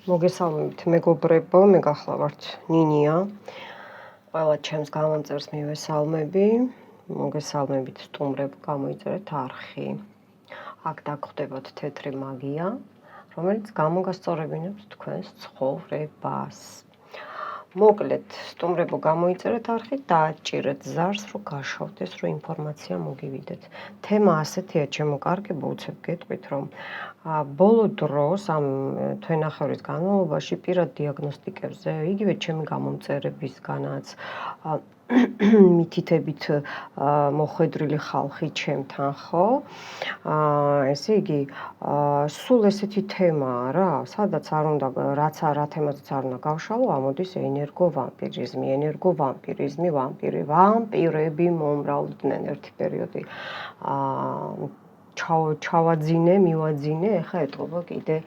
მოგესალმებით მეგობრებო, მე გახლავართ ნინია. ყველა ჩემს გამომწერს მივესალმები. მოგესალმებით სტუმრებო, გამოიწერეთ არხი. აქ დაგხვდებათ თეთრი მაგია, რომელიც გამოგასწორებინებს თქვენს ცხოვრებას. მოკლედ, სტუმრებო, გამოიწერეთ არხი, დააჭირეთ ზარს, რომ გაშავდეს, რომ ინფორმაცია მოგივიდეთ. თემა ასეთია, ჩემო კარგებო, უცებ გეტყვით, რომ ბოლო დროს ამ თვენახევრის განმავლობაში პირად დიაგნოსტიკებზე, იგივე ჩემი გამომწერებისგანაც მითითებით მოხვედრილი ხალხი ჩემთან, ხო? ესე იგი, სულ ესეთი თემაა რა, სადაც არ უნდა, რა თემაზეც არ უნდა გავშალო, ამოდის ენერგოვამპირიზმი, ვამპირები მომრავლდნენ ერთი პერიოდი. ჩავაძინე, მივაძინე, ეხლა ეტყობა კიდე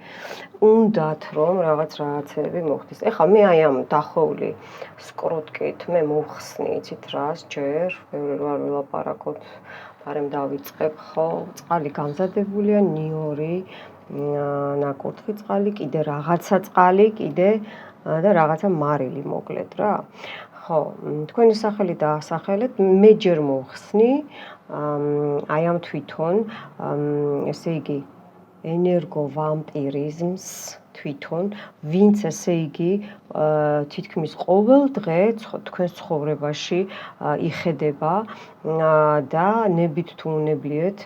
უნდათ რომ რაღაცები მოხდეს. ეხლა მე აი ამ დახოვლი სკრუტკით მე მოვხსნი, იცით რას ჯერ, ბევრი რა ვილაპარაკოთ, მაგრამ დავიწყებ, ხო, წყალი გამზადებულია, ნიორი, ნაკურთხი წყალი, კიდე რაღაცა წყალი, კიდე და რაღაცა მარილი მოკლედ რა. ხო, თქვენი სახელი დაასახელეთ, მე ჯერ მოვხსნი აი ამ თვითონ, ესე იგი, ენერგოვამპირიზმს თვითონ, ვინც ესე იგი თითქმის ყოველ დღე თქვენს ცხოვრებაში იხედება და ნებით თუ უნებლიეთ,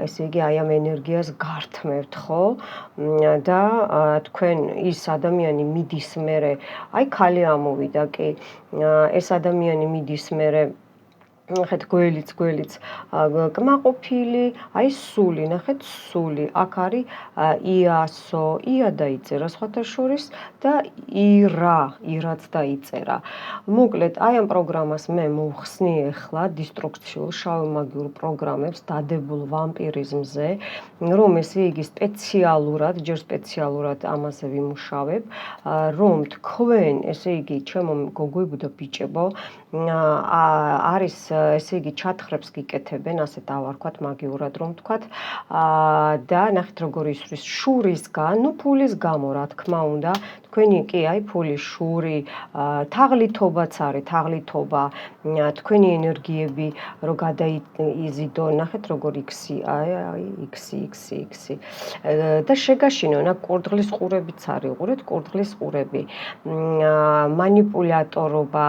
ესე იგი აი ამ ენერგიას გართმევთ, ხო? და თქვენ ის ადამიანი მიდის მერე, აი ქალი ამოვიდა კი, ეს ადამიანი მიდის მერე ნახეთ გველიც კმაყოფილი, აი სული, ნახეთ სული, აქ არის იასო, ია დაიწერა სხვათა შორის და ირაც დაიწერა. მოკლედ, აი ამ პროგრამას მე მოვხსნი ახლა დისტრუქციულ შავ მაგიურ პროგრამებს დადებულ ვამპირიზმზე, რომ ესე იგი ჯერ სპეციალურად ამაზე ვიმუშავებ, რომ თქვენ, ესე იგი, ჩემო გოგოებო და ბიჭებო, არის ესე იგი ჩათხრებს გიკეთებენ, ასე დავარქვათ მაგიურად რომ ვთქვათ, და ნახეთ როგორ ისვრის შურისგან, ნუ ფულის გამო რა თქმა უნდა, თქვენი კი აი ფული, შური, თაღლითობაც არის, თაღლითობა, თქვენი ენერგიები რო გადაიზიდონ, ნახეთ როგორ იქსი, აი იქსი. და შეგაშინონ, აქ კურდღლის ყურებიც არის, უყურეთ, კურდღლის ყურები, მანიპულატორობა,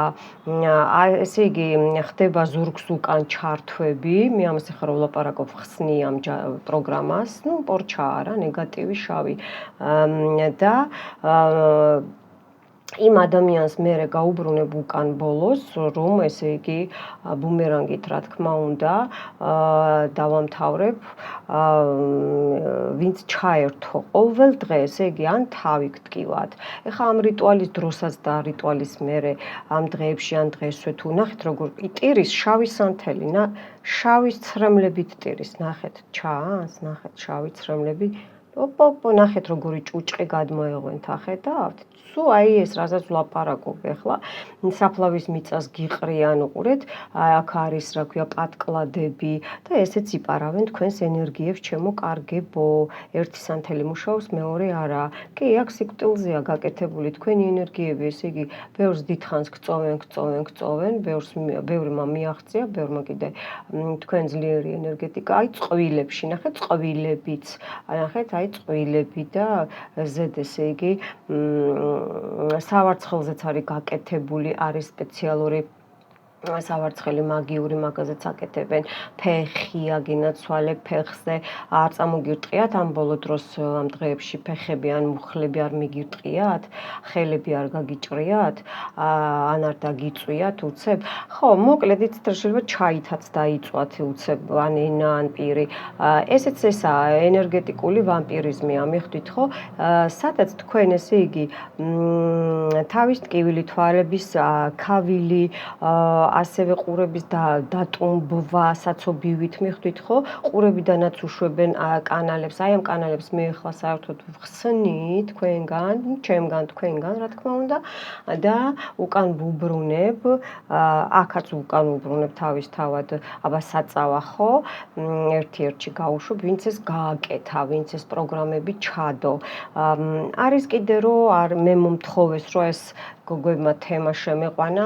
ესე იგი ხდება ზურგს უკან ჩართვები, მე ამას ახლა რო ვლაპარაკობ, ხსნი ამ პროგრამას, ნუ პორჩაა რა, ნეგატივი, შავი და იმ ადამიანს მერე გაუბრუნებ უკან ბოლოს, რომ ესე იგი ბუმერანგით რა თქმა უნდა დავამთავრებ, ვინც ჩაერთო ყოველ დღე, ესე იგი ან თავი გტკივათ. ეხლა ამ რიტუალის დროსაც და რიტუალის მერე ამ დღეებში ან დღესვე თუ ნახეთ როგორ ტირის შავი სანთელი, შავი ცრემლებით ტირის, ნახეთ, ჩანს, ნახეთ შავი ცრემლები. ნახეთ როგორი ჭუჭყი გადმოეღვენთ, ახედავთ? სულ აი ეს რასაც ვლაპარაკობ ახლა, საფლავის მიწას გიყრიან, უყურეთ, აქ არის, რა ქვია, პატკლადები და ესეც იპარავენ თქვენს ენერგიებს, ჩემო კარგებო. ერთი სანთელი მუშაობს, მეორე არა. კი, აქ სიკვდილზეა გაკეთებული თქვენი ენერგიები, ესე იგი, ბევრს დიდხანს გწოვენ, ბევრმა მიაღწია, ბევრმა კიდე თქვენ ძლიერი ენერგეტიკა, აი წყვილებში, ნახეთ, წყვილებიც, ნახეთ, აი წყვილები და ზედ ესე იგი სავარცხელზეც არის გაკეთებული, არის სპეციალური სავარცხელი მაგიური, მაგაზეც აკეთებენ, ფეხია გინაცვალე ფეხზე, არ წამოგირტყიათ ამ ბოლო დროს ამ დღეებში ფეხები ან მუხლები არ მიგირტყიათ, ხელები არ გაგიჭრიათ, ან არ დაგიწვიათ უცებ. ხო, მოკლედ იცით რა შეიძლება ჩაითაც დაიწვათ უცებ ან ენა ან პირი. ესეც ესაა ენერგეტიკული ვამპირიზმია, მიხვდით ხო? სადაც თქვენ ესე იგი თავის ტკივილი, თვალების ქავილი, ასევე ყურების დატუმბვა საცობივით მიხვდით ხო? ყურებიდანაც უშვებენ კანალებს. აი ამ კანალებს მე ახლა საერთოდ ვხსნი თქვენგან, ჩემგან თქვენგან, რა თქმა უნდა და უკან ვუბრუნებ, აქაც უკან ვუბრუნებ თავისთავად, აბა საწავა ხო? ერთ-ერთში გავუშვებ, ვინც ეს გააკეთა, ვინც ეს პროგრამები ჩადო. არის კიდე რომ მე მომთხოვეს რომ ეს გოგოებმა თემა შემეყვანა,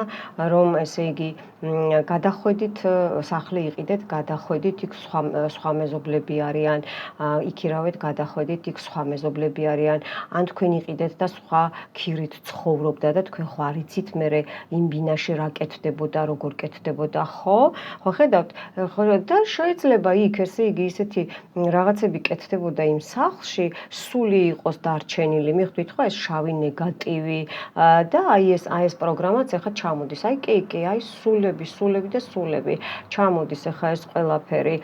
რომ ესე იგი გადახვედით სახლი იყიდეთ, გადახვედით იქ სხვა მეზობლები არიან, იქირავეთ, გადახვედით იქ სხვა მეზობლები არიან, ან თქვენ იყიდეთ და სხვა ქირით ცხოვრობდა და თქვენ ხო არ იცით მერე იმ ბინაში რა კეთდებოდა, როგორ კეთდებოდა, ხო? ხო ხედავთ? და შეიძლება იქ ესე იგი ისეთი რაღაცები კეთდებოდა იმ სახლში, სული იყოს დარჩენილი, მიხვდით ხო, ეს შავი ნეგატივი და აი ეს პროგრამაც ახლა ჩამოდის. აი კი, აი სულები და სულები. ჩამოდის ახლა ეს ყველაფერი.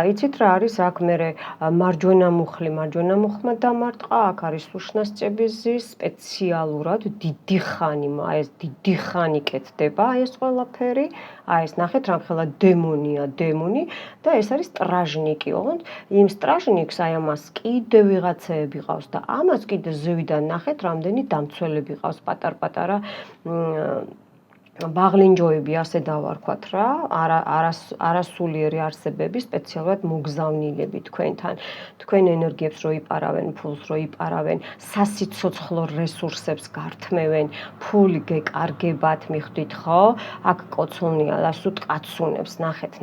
იცით რა არის აქ მერე მარჯვენა მუხლმა დამარტყა, აქ არის უშნასწებიზი სპეციალურად დიდი ხანი, აი ეს დიდი ხანი კეთდება, აი ეს ყველაფერი. აი ეს ნახეთ რამხელა დემონი და ეს არის სტრაჟნიკი, ოღონდ იმ სტრაჟნიკს აი ამას კიდე ვიღაცეები ყავს და ამას კიდე ზევიდან ნახეთ რამდენი დამცველები ყავს პატარ-პატარა ბაღლინჯოები ასე დავარქვათ რა, არასულიერი არსებები, სპეციალურად მოგზავნილები თქვენთან, თქვენ ენერგიებს რო იპარავენ, ფულს რო იპარავენ, სასიცოცხლო რესურსებს გართმევენ, ფული გეკარგებათ, მიხვდით ხო? აქ კოცონია და სულ კაცუნებს,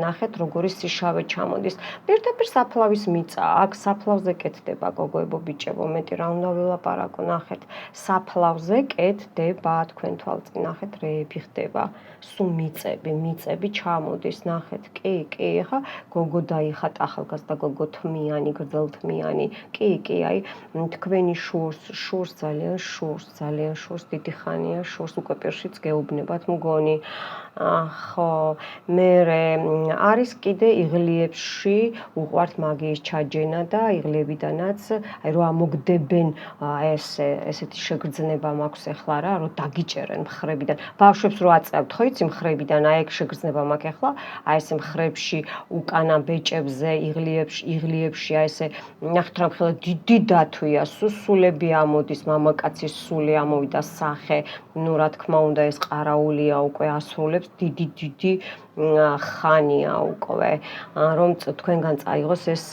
ნახეთ როგორი სიშავე ჩამოდის. პირდაპირ საფლავის მიწა, აქ საფლავზე კეთდება გოგოებო ბიჭებო, მეტი რა უნდა ვილაპარაკო, ნახეთ, საფლავზე კეთდება, თქვენ თვალწინ ნახეთ რეები ხდება. სულ მიწები ჩამოდის, ნახეთ, კი, ახლა გოგო დაიხატა ახალგაზრდა გოგო თმიანი, გრძელთმიანი, კი, აი თქვენი შურს ძალიან შურს, დიდი ხანია შურს, უკვე პირშიც გეუბნებათ მგონი. ხო, მერე არის კიდე იღლიებში უყვართ მაგიის ჩაჯენა და იღლებიდანაც აი რო ამოგდებენ ესეთი შეგრძნება მაქვს ახლა რა, რომ დაგიჭერენ მხრებიდან. ბავშვებს რო აწევთ ხო იცი მხრებიდან, აი ეგ შეგრძნება მაქვს ახლა, აი ეს მხრებში უკანა ბეჭებზე, იღლიებში აი ესე ნახეთ რამხელა დიდი დათვია, სულები ამოდის, მამაკაცის სული ამოვიდა სახე, ნუ რა თქმა უნდა ეს ყარაულია უკვე ასრულებს დიდი ხანია უკვე, რომ თქვენგან წაიღოს ეს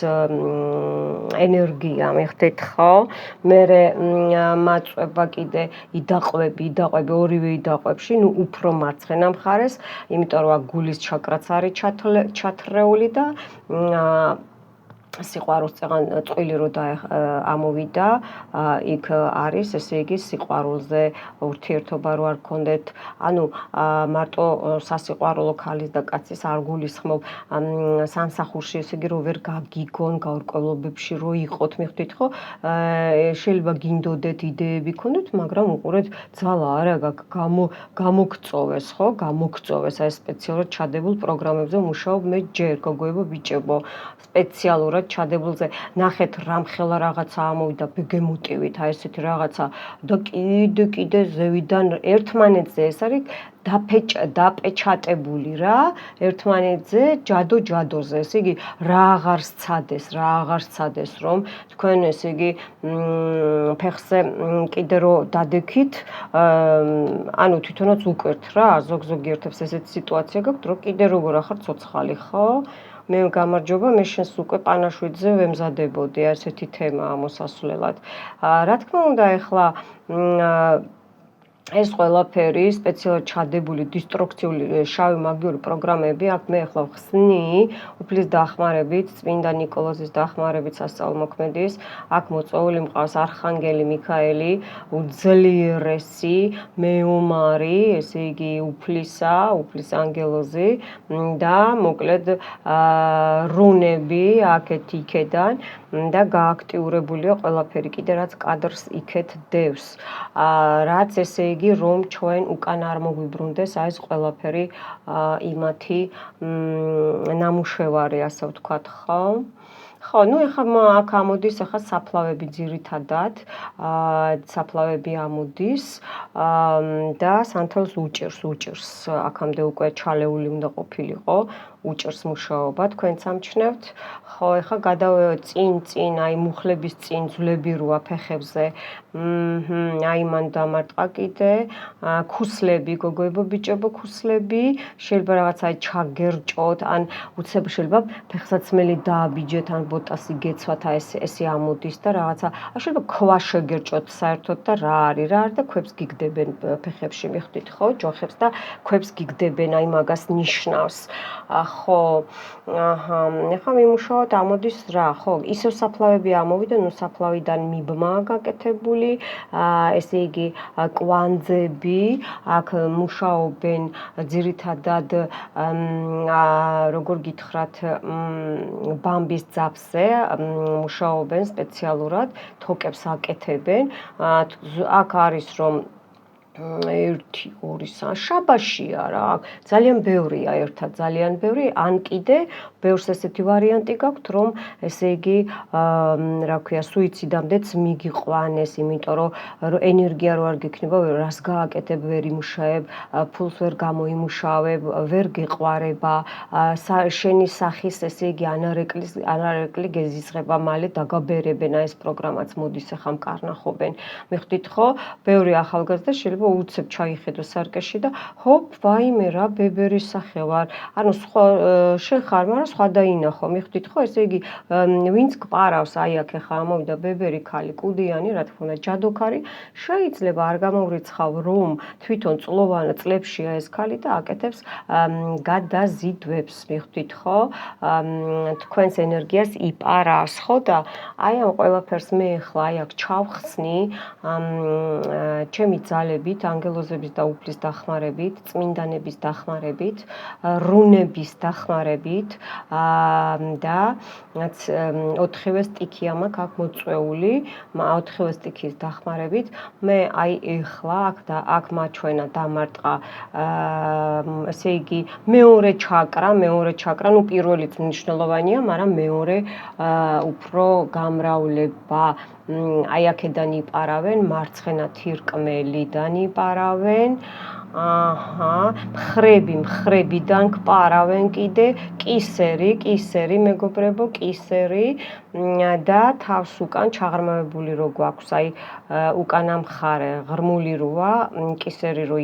ენერგია, მიხვდით ხო? მერე მაწვება კიდე იდაყვები, ორივე იდაყვებში, ნუ უფრო მარცხენა მხარეს, იმიტომ რომ გულის ჩაკრაც არის ჩათრეული და სიყვარულს წყვილი რო ამოვიდა, იქ არის, ესე იგი სიყვარულზე ურთიერთობა რო არ გქონდეთ, ანუ მარტო სასიყვარულო ქალის და კაცის არ გულისხმობ, სამსახურში ესე იგი რო ვერ გაგიგონ, გაურკვევლობებში რო იყოთ, მიხვდით ხო? შეიძლება გინდოდეთ, იდეები გქონდეთ, მაგრამ უყურეთ ძალა არა გამოგწოვეს, ხო? გამოგწოვეს, აი სპეციალურად ჩადებულ პროგრამებზე მუშაობ მე ჯერ, გოგოებო, ბიჭებო, სპეციალურად ჩადებულზე ნახეთ რამხელა რაღაცა ამოვიდა ბეგემოტივით, აი ესეთი რაღაცა და კიდე ზევიდან ერთმანეთზე ეს არის დაპეჩატებული რა, ერთმანეთზე ჯადოზე, ესე იგი რა აღარ სცადეს, რომ თქვენ ესე იგი ფეხზე კიდე რო დადექით, ანუ თვითონაც უკვირთ რა, ზოგიერთებს ესეთი სიტუაცია გაქვთ, რომ კიდე როგორ ახარ ცოცხალი, ხო? მე გამარჯობა, მე შენს უკვე პანაშვიდზე ვემზადებოდი, ასეთი თემაა მოსასვლელად. რა თქმა უნდა, ეხლა ეს ყველაფერი სპეციალურად ჩადებული დისტრუქციული შავი მაგიური პროგრამები, აქ მე ახლა ვხსნი, უფლის დახმარებით, წმინდა ნიკოლოზის დახმარებით სასწაულმოქმედის, აქ მოწვეული მყავს არხანგელი მიქაელი, უძლიერესი მეომარი, ესე იგი უფლის ანგელოზი და მოკლედ რუნები აქეთ იქედან და გააქტიურებულია ყველაფერი კიდე რაც კადრს იქეთ დევს. რაც ესე იგი რომ ჩვენ უკან არ მოგვიბრუნდეს აი ეს ყველაფერი იმათი ნამუშევარი, ასე ვთქვათ, ხო? ხო, ნუ ეხლა აქ ამოდის ახლა საფლავები ძირითადად, საფლავები ამოდის და სანთელს უჭირს, აქამდე უკვე ჩალეული უნდა ყოფილიყო, უჭირს მუშაობა, თქვენც ამჩნევთ. ხო, ეხლა გადავეოთ წინ, აი მუხლების წინ ძვლები როა ფეხებზე. აი მან დამარტყა კიდე, ქუსლები, გოგოებო, ბიჭებო, ქუსლები, შეიძლება რაღაც აი ჩაგერჭოთ, ან უცებ შეიძლება ფეხსაცმელი დააბიჯეთ, ან ბოტასი გეცვათ, აი ესე ამოდის და რაღაცა, შეიძლება ქვა შეგერჭოთ საერთოდ და რა არის და ქვებს გიგდებენ ფეხებში, მიხვდით ხო, ჯოხებს და ქვებს გიგდებენ, აი მაგას ნიშნავს. ხო, ეხლა მიმუშაოთ, ამოდის რა, ხო, ისევ საფლავები ამოვიდა, ნუ საფლავიდან მიბმაა გაკეთებული, ესე იგი კვანძები, აქ მუშაობენ ძირითადად როგორ გითხრათ, ბამბის ძაფზე მუშაობენ სპეციალურად, თოკებს აკეთებენ, აქ არის რომ 1 2 3 შაბაშია რა, ძალიან ბევრია ერთად, ძალიან ბევრი, ან კიდე ბევრს ესეთი ვარიანტი გაქვთ, რომ ესე იგი, რა ქვია, სუიციდამდეც მიგიყვანეს, იმიტომ რომ ენერგია რო არ გექნება, რას გააკეთებ, ვერ იმუშავებ, ფულს ვერ გამოიმუშავებ, ვერ გეყვარება, შენი სახის ესე იგი ანარეკლი გეზიზღება, მალე დაგაბერებენ, აი ეს პროგრამაც მოდის ახლა მკარნახობენ. მიხვდით ხო? ბევრი ახალგაზრდა შეიძლება უცებ ჩაიხედო სარკეში და ჰოპ, ვაიმე რა, ბებერის სახე ვარ. ანუ სხვა შენ ხარ, მაგრამ სხვა დაინახო, მიხვდით ხო? ესე იგი, ვინც გპარავს, აი აქ ახლა ამოვიდა ბებერი ქალი, კუდიანი, რა თქმა უნდა, ჯადოქარი, შეიძლება არ გამოვრიცხავ, რომ თვითონ წლებშია ეს ქალი და აკეთებს გადაზიდვებს, მიხვდით ხო? თქვენს ენერგიას იპარავს, ხო და აი ამ ყველაფერს მე ახლა აი აქ ჩავხსნი, ჩემი ძალებით, ანგელოზების და უფლის დახმარებით, წმინდანების დახმარებით, რუნების დახმარებით და 4-ვე სტიქია მაქვს აქ მოწვეული, 4-ვე სტიქის დახმარებით, მე აი ეხლა აქ მაჩვენა დამარტყა, ესე იგი, მეორე ჩაკრა, ნუ პირველიც მნიშვნელოვანია, მაგრამ მეორე უფრო გამრავლება, აი აქედან იპარავენ, მარცხენა თირკმელიდან იპარავენ, მხრებიდან გპარავენ კიდე, კისერი, მეგობრებო, კისერი და თავს უკან ჩაღრმავებული რო გვაქვს, აი უკანა მხარე ღრმული როა, კისერი რო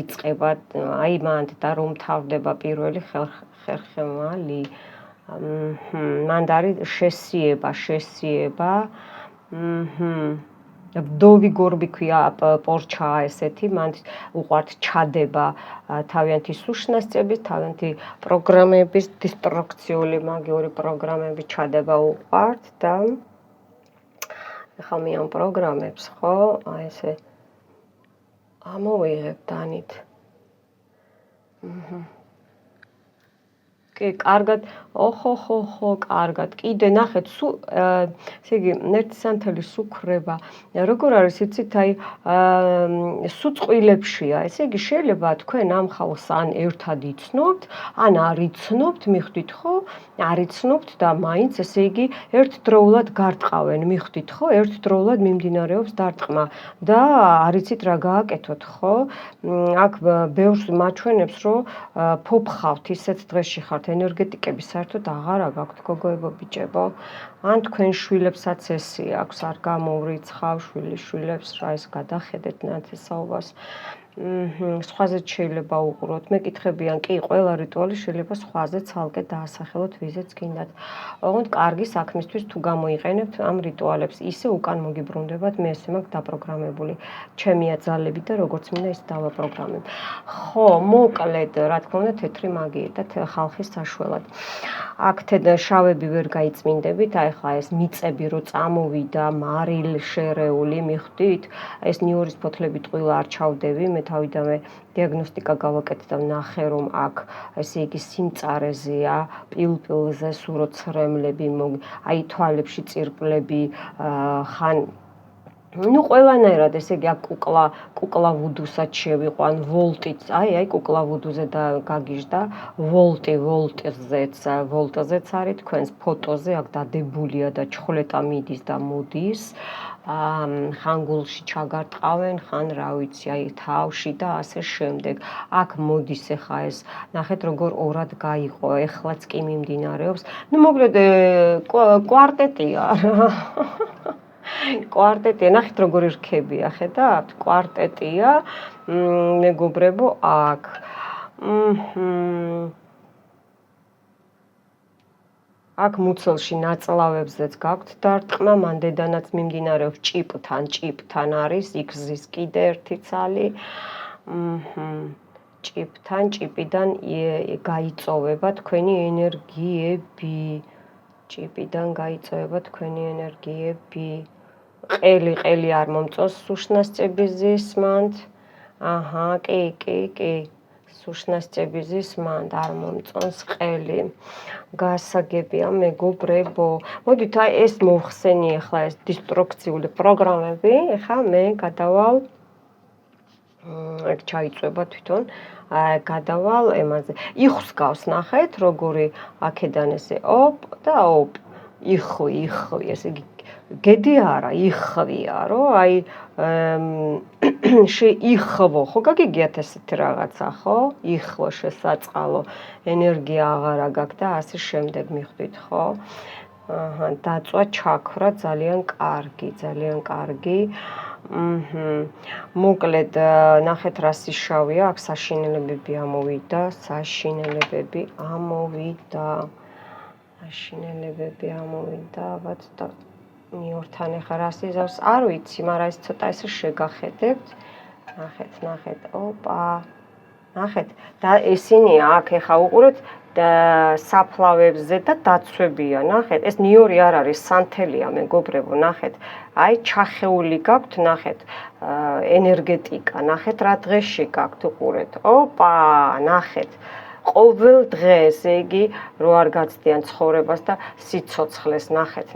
იწყება, აი მანდ და რომ თავდება პირველი ხერხემალი, მანდ არის შესიება, ვდოვი გორბი ქვია პორჩაა ესეთი, მანდ უყვართ ჩადება თავიანთი სუშნასწების, თავიანთი პროგრამების, დისტრუქციული მაგიური პროგრამების ჩადება უყვართ და ეხლა მე ამ პროგრამებს, ხო, აი ესე ამოვიღებ დანით. კი, კარგად, ხო, კარგად. კიდე ნახეთ, ესე იგი, ერთი სანთელი სუქრება. როგორ არის, იცით, აი, სუწყვილებშია. ესე იგი, შეიძლება თქვენ ამ ხალხს ან ერთად იცნობთ, ან არ იცნობთ, მიხვდით ხო? არ იცნობთ და მაინც, ესე იგი, ერთდროულად გარტყავენ, მიხვდით ხო? ერთდროულად მიმდინარეობს დარტყმა და არ იცით რა გააკეთოთ, ხო? აქ ბევრს მაჩვენებს, რომ ფოფხავთ, ისეთ დღეში ხართ, ენერგეტიკები საერთოდ აღარა გაქვთ, გოგოებო, ბიჭებო. ან თქვენ შვილებსაც ესე აქვს, არ გამოვრიცხავ შვილებს, რა ეს გადახედეთ ნათესაობას. სხვაზეც შეიძლება უყუროთ. მეკითხებიან, კი, ყველა რიტუალი შეიძლება სხვაზე ცალკე დაასახელოთ, ვიზეც გინდათ. ოღონდ კარგი საქმისთვის თუ გამოიყენებთ ამ რიტუალებს, ისე უკან მოგიბრუნდებათ, მე ესე მაქვს დაპროგრამებული. ჩემია ძალები და როგორც მინდა ის დავაპროგრამებ. ხო, მოკლედ, რა თქმა უნდა, თეთრი მაგიით და ხალხის საშველად. აქ შავები ვერ გაიწმინდებით, აი ხა ეს მიწები რო წამოვიდა, მარილ შერეული, მიხვდით? ეს ნიურის ფოთლები ტყუილა არ ჩავდები, მე თავიდანვე დიაგნოსტიკა გავაკეთე და ვნახე, რომ აქ ესე იგი სიმწარეზეა, პილპილზე სუროცრემლები, აი თვალებში წირკვლები, ხან ну ყველანაირად ესე იგი აქ კუკლა ვუდუსაც შევიყვან ვოლტიც აი კუკლა ვუდუზე და გაგიჟდა ვოლტზეც არის თქვენს ფოტოზე აქ დადებულია და ჩხლეტა მიდის და მოდის ხან გულში ჩაგარტყავენ ხან რა ვიცი აი თავში და ასე შემდეგ აქ მოდის ახლა ეს ნახეთ როგორ ორად გაიყო ეხლაც კი მიმდინარეობს ну მოკლედ კვარტეტია კვარტეტია, ნახეთ როგორი რქებია, ხედავთ? კვარტეტია, მეგობრებო, აქ. აქ მუცელში ნაწლავებზეც გაქვთ დარტყმა, მანდედანაც მიმდინარეობს ჭიპთან არის, X-ის კიდე ერთი ცალი. ჭიპიდან გაიწოვება თქვენი ენერგიები. ჭიპიდან გაიწოვება თქვენი ენერგიები. ყელი არ მომწონს სუშნასწები ზისმანთ. აჰა, კი. სუშნასწები ზისმანთ, არ მომწონს ყელი. გასაგებია მეგობრებო. მოდით აი ეს მოვხსენი ახლა ეს დისტრუქციული პროგრამები, ახლა მე გადავალ ეგ ჩაიწვება თვითონ. გადავალ ემაზე. იხვის გავს ნახეთ, როგორი აქედან ესე ოპ და ოპ. იხვი, ესე იგი გედი არა, იხვია, რომ აი შეიხვო, ხო გაგიგიათ ესეთი რაღაცა, ხო? იხვო შესაწყალო, ენერგია აღარა გაქვს და ასე შემდეგ მიხვდით, ხო? აჰა, დაწვა ჩაქრა ძალიან კარგი. მოკლედ ნახეთ რა სიშავია, აქ საშინელებები ამოვიდა. ალბათ და მიორთან ახლა რა სიზავს, არ ვიცი, მაგრამ ეს ცოტა ესე შეგახედებთ. ნახეთ, ოპა. ნახეთ, და ესენი აქ ახლა უყურეთ და საფლავებზე და დაცვებია, ნახეთ, ეს ნიორი არ არის, სანთელია მეგობრებო, ნახეთ. აი ჩახეული გაქვთ, ნახეთ, ენერგეტიკა, ნახეთ რა დღეში გაქვთ, უყურეთ. ოპა, ნახეთ. ყოველ დღეს, იგი რო არ გაცდიან ცხოვრებას და სიცოცხლეს, ნახეთ,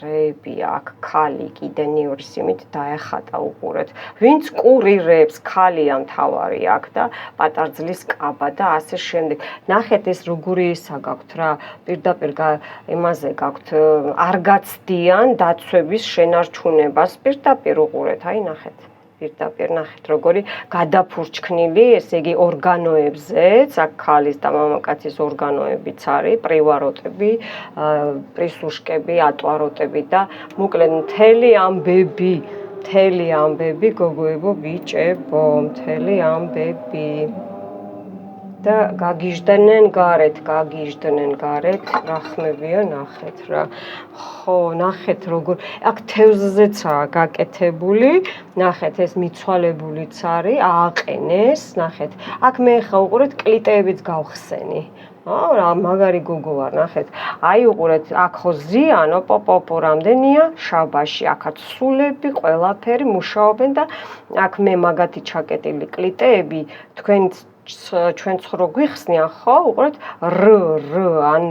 რეები აქ, ქალი კიდე ნიორის იმით დაეხატა უყურეთ. ვინც კურირებს, ქალია მთავარი აქ და პატარძლის კაბა და ასე შემდეგ. ნახეთ ეს როგორი ისა გაქვთ რა, პირდაპირ იმაზე გაქვთ, არ გაცდიან დაცვების შენარჩუნებას, პირდაპირ უყურეთ, აი ნახეთ. პირდაპირ ნახეთ როგორი გადაფურჩქნილი, ესე იგი ორგანოებზეც, აქ ქალის და მამაკაცის ორგანოებიც არის, პრივაროტები, პრისუშკები, ატვაროტები და მოკლედ მთელი ამბები, გოგოებო, ბიჭებო, მთელი ამბები. და გაგიჟდნენ გარეთ, რა ხმებია, ნახეთ რა. ხო, ნახეთ როგორ, აქ თევზზეცაა გაკეთებული, ნახეთ ეს მიცვალებულიც არის, ააყენეს, ნახეთ. აქ მე ხა უყურეთ კლიტეებიც გავხსენი. რა მაგარი გოგო ვარ, ნახეთ. აი უყურეთ, აქ ხო ზიანო, პოპ, რამდენია? შაბაში, აქაც სულები, ყველაფერი მუშაობენ და აქ მე მაგათი ჩაკეტილი კლიტეები, ჩვენ ცხრო გვიხსნიან, ხო, უყურეთ, ან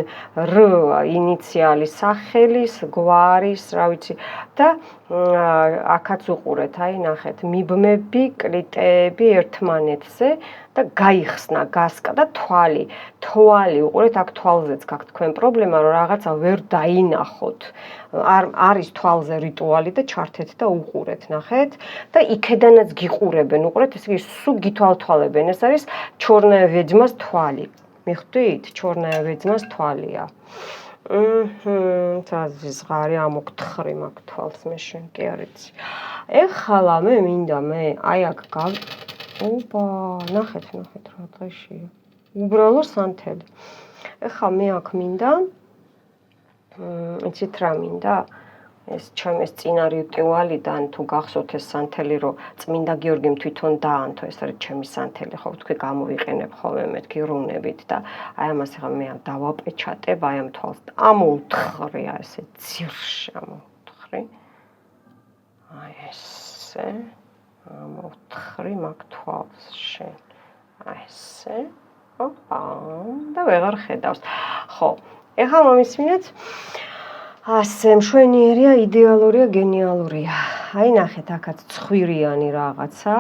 ინიციალის სახელის, გვარის, რა ვიცი და აქაც უყურეთ, აი ნახეთ, მიბმები, კლიტეები ერთმანეთზე და გაიხსნა, გასკდა თვალი, უყურეთ, აქ თვალზეც გაქვთ თქვენ პრობლემა, რომ რაღაცა ვერ დაინახოთ. არის თვალზე რიტუალი და ჩართეთ და უყურეთ, ნახეთ და იქედანაც გიყურებენ, უყურეთ, ესე იგი სულ გითვალთვალებენ, ეს არის ჩორნაია ვეძმას თვალი. მიხვდით? ჩორნაია ვეძმას თვალია. თაზი ზღარი ამოგთხრი მაგ თვალს მე შენ კი არ იცი. ეხლა მე მინდა აი აქ ოპა, ნახეთ რა დღეშია. უბრალო სანთელი. ეხლა მე აქ მინდა იცით რა მინდა? ეს ჩემს წინა რიტუალიდან თუ გახსოვთ ეს სანთელი, რომ წმინდა გიორგიმ თვითონ დაანთო, ეს არის ჩემი სანთელი, ხო, თქვი გამოვიყენებ ხოლმე მეთქი რუნებით და აი ამას ახლა მე დავაპეჩატებ, აი ამ თვალს ამოვთხრი, ესე ძირში ამოვთხრი. აი ესე ამოვთხრი მაგ თვალს შენ. აი ესე. ოპა, და ვეღარ ხედავს. ხო, ეხლა მომისმინეთ. ასე მშვენიერია, იდეალურია, გენიალურია. აი ნახეთ, აქაც ცხვირიანი რაღაცა.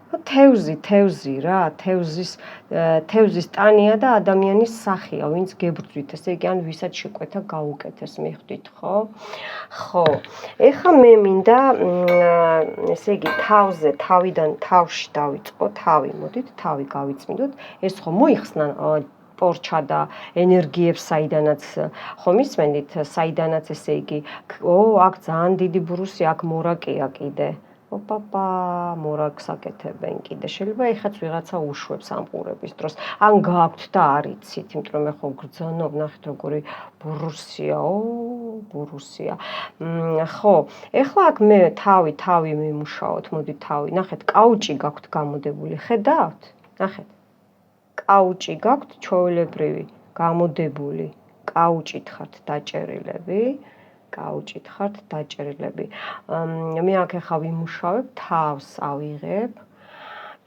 თევზი რა, თევზის ტანია და ადამიანის სახეა, ვინც გებრძვით, ესე იგი ან ვისაც შეკვეთა გაუკეთეს, მიხვდით, ხო? ხო. ეხლა მე მინდა ესე იგი თავში დავიწყო, მოდით, თავი გავიწმინდოთ. ეს ხო მოიხსნა პორჩა და ენერგიებს საიდანაც ხო მისმენით, საიდანაც ესე იგი, აქ ძალიან დიდი ბრუსი, აქ მორაკია კიდე. ოპაპა, მორაკს აკეთებენ კიდე. შეიძლება ეხაც ვიღაცა უშვებს ამ ყურების დროს. ან გაქვთ და არ იცით, იმიტომ რომ ეხლა გრძნობ, ნახეთ როგორი ბრუსია, ბრუსია. ხო, ეხლა აქ მე თავი მიმუშაოთ, მოდი თავი. ნახეთ, კაუჭი გაქვთ გამოდებული, ხედავთ? ნახეთ. კაუჭი გაქვთ ჩვეულებრივი, გამოდებული. კაუჭით ხართ დაჭერილები. კაუჭით ხართ დაჭერილები. მე აქ ახლა ვიმუშავებ, თავს ავიღებ,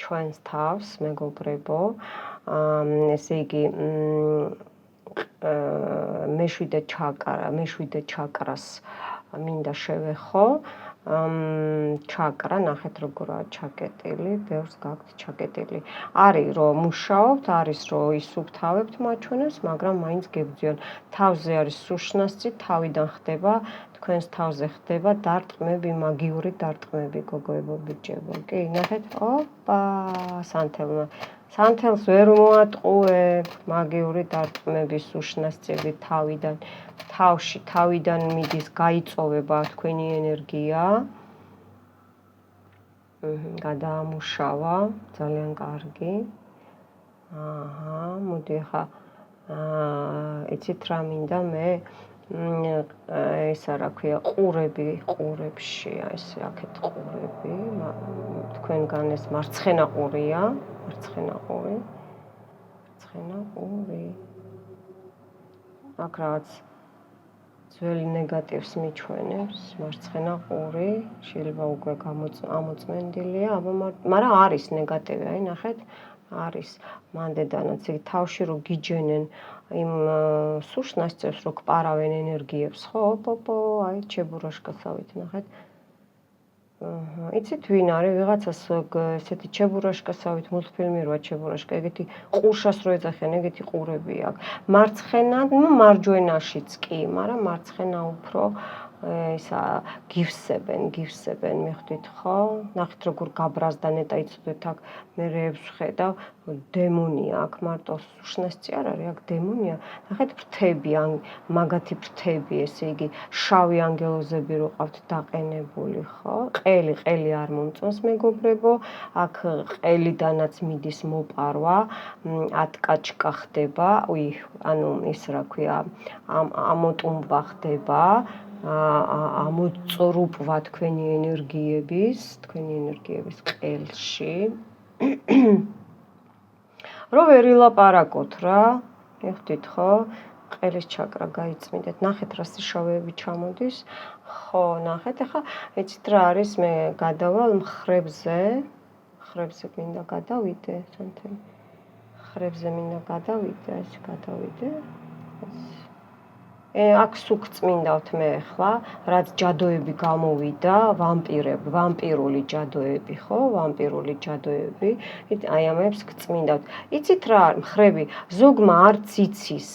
ჩვენს თავს, მეგობრებო. ესე იგი, მეშვიდე ჩაკრას მინდა შევეხო. ჩაკრა, ნახეთ როგორაა ჩაკეტილი, ბევრს გაქვთ ჩაკეტილი. არის რომ მუშაობთ, არის რომ ისუფთავებთ მაჩვენებს, მაგრამ მაინც გებძიონ. თავზე არის სუშნასწი, თავიდან ხდება, თქვენს თავზე ხდება დარტყმები, მაგიური დარტყმები, გოგოებო, ბიჭებო. კი, ნახეთ, ოპა, სანთელს ვერ მოატყუებ, მაგიური დარტყმები, სუშნასწები თავიდან. თავიდან მიდის, გაიწოვება თქვენი ენერგია. გადაამუშავა, ძალიან კარგი. მოდი ახლა იცით რა მინდა მე ესა რა ქვია, ყურებში, ესე აქეთ ყურები, თქვენგან ეს მარცხენა ყურია, მარცხენა ყური. აქ რაღაც ძველი ნეგატივს მიჩვენებს, მარცხენა ყური, შეიძლება უკვე ამოწმენდილია, მაგრამ არის ნეგატივი, აი ნახეთ, არის მანდედანაც იგი თავში რო გიჯენენ იმ სუშნასწებს რო გპარავენ ენერგიებს, ხო, აი ჩებურაშკასავით, ნახეთ. იცით ვინ არის ვიღაცას ესეთი ჩებურაშკასავით მულტფილმი როა ჩებურაშკა, ეგეთი ყურშას რო ეძახიან, ეგეთი ყურები აქვს. მარცხენა, მარჯვენაშიც კი, მაგრამ მარცხენა უფრო ისა გივსებენ, მიხვდით ხო? ნახეთ როგორ გაბრაზდა ნეტა იცოდეთ აქ მე რეებს ვხედავ, დემონია აქ მარტო სუშნასწი არ არის, აქ დემონია. ნახეთ ფრთები, მაგათი ფრთები, ესე იგი შავი ანგელოზები რო ყავთ დაყენებული, ხო? ყელი არ მომწონს მეგობრებო, აქ ყელიდანაც მიდის მოპარვა, ატკაჩკა ხდება, ანუ ის რა ქვია, ამოტუმბა ხდება. ამოწრუპვა თქვენი ენერგიების ყელში. რო ვერ ილაპარაკოთ რა, მიხვდით ხო? ყელის ჩაკრა გაიწმინდეთ. ნახეთ რა სიშავეები ჩამოდის. ხო, ნახეთ, ახლა იცით რა არის, მე გადავალ მხრებზე მინდა გადავიდე, სანთელი. მხრებზე მინდა გადავიდე, ეს გადავიდე. აქ სუქწმინდავთ მე ახლა, რაც ჯადოები გამოვიდა, ვამპირული ჯადოები, ხო? ვამპირული ჯადოები. აი ამებს გწმინდავთ. იცით რა არის მხრები, ზოგმა არც იცის,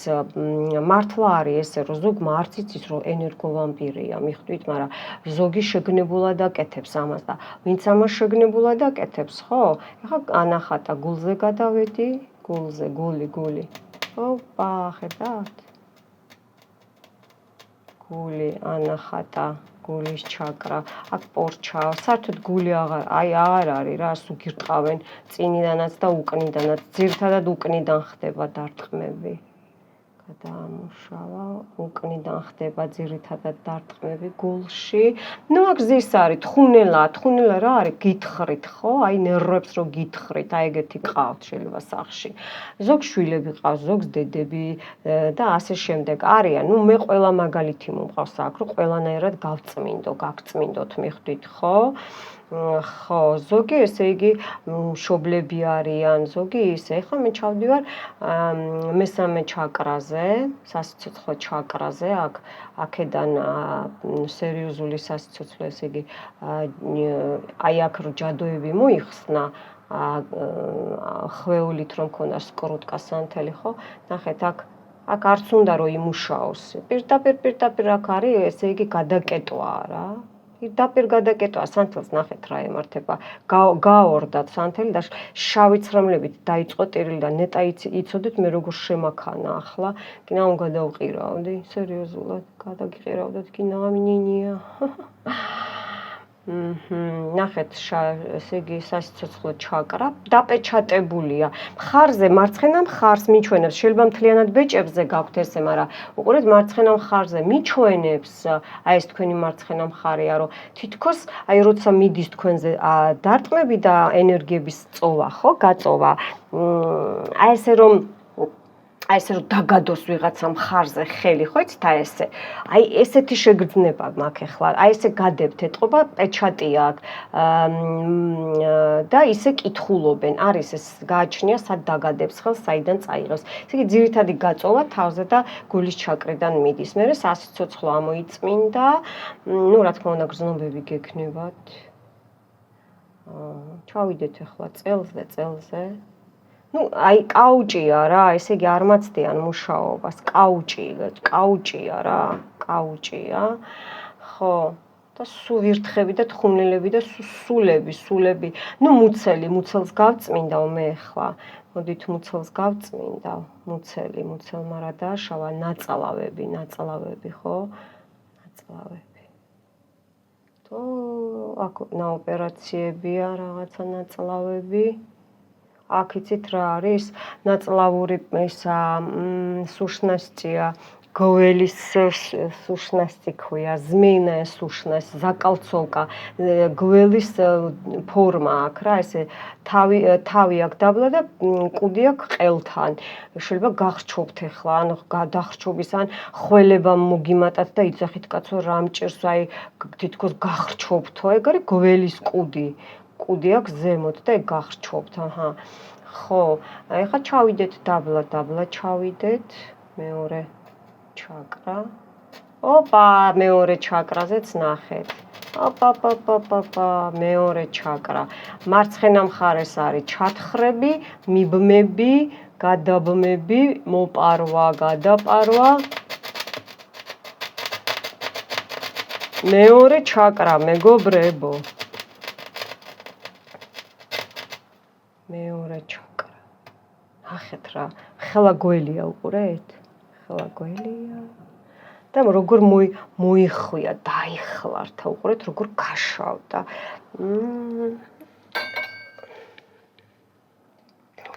მართლა არის ესე, რომ ზოგმა არც იცის, რომ ენერგოვამპირია, მიხვდით, მაგრამ ზოგი შეგნებულად აკეთებს ამას და ვინც ამას შეგნებულად აკეთებს, ხო? ახლა ანახატა გულზე გადავედი, გული. ოპა, ხედავთ? გული, ანახატა, გულის ჩაკრა, აქ პორჩა, საერთოდ გული აღარ არის რა, სულ გირყავენ წინიდანაც და უკნიდანაც, ძირთადად უკნიდან ხდება დარტყმები. გადაამუშავა, უკნიდან ხდება ძირითადად დარტყმები გულში. აქ ზის არის, თხუნელა რა არის, გითხრით, ხო? აი ნერვებს რო გითხრით, აი ეგეთი ყავთ შეიძლება სახლში. ზოგს შვილები ყავს, ზოგს დედები და ასე შემდეგ არიან. მე ყველა მაგალითი მომყავს აქ, რომ ყველანაირად გაგწმინდოთ, მიხვდით, ხო? ხო, ზოგი ესე იგი მშობლები არიან, ზოგი ისე. ეხლა მე ჩავდივარ მესამე ჩაკრაზე. წელზე, სასიცოცხლო ჩაკრაზე, აქედან სერიოზული სასიცოცხლო, ესე იგი, აი აქ რო ჯადოები მოიხსნა, ხვეულით რომ ქონდა სკრუტკა სანთელი, ხო? ნახეთ, აქ არც უნდა რომ იმუშაოს. პირდაპირ აქ არის, ესე იგი, გადაკეტვა რა. პირდაპირ გადაკეტვა სანთელს ნახეთ რა ემართება. გაორდა სანთელი და შავი ცრემლებით დაიწყო ტირილი და ნეტა იცოდეთ მე როგორ შემაქანა ახლა. კინა რომ გადავყირავდი, სერიოზულად გადაგიყირავდეთ, კინა ამინინია. ნახეთ, ესე იგი, სასიცოცხლო ჩაკრა დაპეჩატებულია. მხარზე, მარცხენა მხარს მიჩვენებს, შეიძლება მთლიანად ბეჭებზე გაქვთ ესე, მაგრამ უყურეთ, მარცხენა მხარზე მიჩვენებს, აი ეს თქვენი მარცხენა მხარეა, რომ თითქოს აი როცა მიდის თქვენზე დარტყმები და ენერგიების წოვა, ხო, გაწოვა. აი ესე რომ დაგადოს ვიღაცა მხარზე ხელი, ხო იცით აი ესე. აი ესეთი შეგრძნება მაქვს ახლა. აი ესე გადებთ, ეტყობა პეჩატი აქ. და ისე კითხულობენ. არის ეს გააჩნია სად დაგადებს ხელს, საიდან წაიღებს. ესე იგი ძირითადი გაწოვა თავზე და გულის ჩაკრიდან მიდის. მერე სასიცოცხლო ამოიწმინდა. ნუ რა თქმა უნდა გრძნობები გექნებათ. ჩავიდეთ ახლა წელზე. ნუ აი კაუჭია რა, ესე იგი არ მაცდიან მუშაობას, კაუჭია რა, კაუჭია. ხო, და სულ ვირთხები და თხუნელები და სულები. ნუ მუცელს გავწმინდავ მე ახლა. მოდით მუცელს გავწმინდავ, მუცელმა რა დააშავა, ნაწლავები, ხო? ნაწლავები. თო აქ ოპერაციებია, რაღაცა ნაწლავები. აქ იცით რა არის? ნაწლავური ისა სუშნასწია, გველის სუშნასწი ქვია, ზმეიная სუშნას, заколцовка, გველის ფორმა აქვს რა, ესე თავი აქვს დაბლა და კუდი აქვს ყელთან. შეიძლება გახრჩობთ ახლა, ან გადახრჩობის, ან ხველება მოგიმატათ და იცახით კაცო რა მჭირს, აი თითქოს გახრჩობთო, ეგ არის გველის კუდი. კუდი აქვს ზემოთ და ეგ გახრჩობთ, აჰა. ხო, ეხლა ჩავიდეთ დაბლა ჩავიდეთ, მეორე ჩაკრა. ოპა, მეორე ჩაკრაზეც ნახეთ. ოპა, მეორე ჩაკრა. მარცხენა მხარეს არის ჩათხრები, მიბმები, გადაბმები, მოპარვა, გადაპარვა. მეორე ჩაკრა, მეგობრებო. მეორე ჩაკრა. ნახეთ რა, ხელა გველია უყურეთ? ხელა გველია. და როგორ მოიხვია, დაიხლართა, უყურეთ როგორ გაშავდა.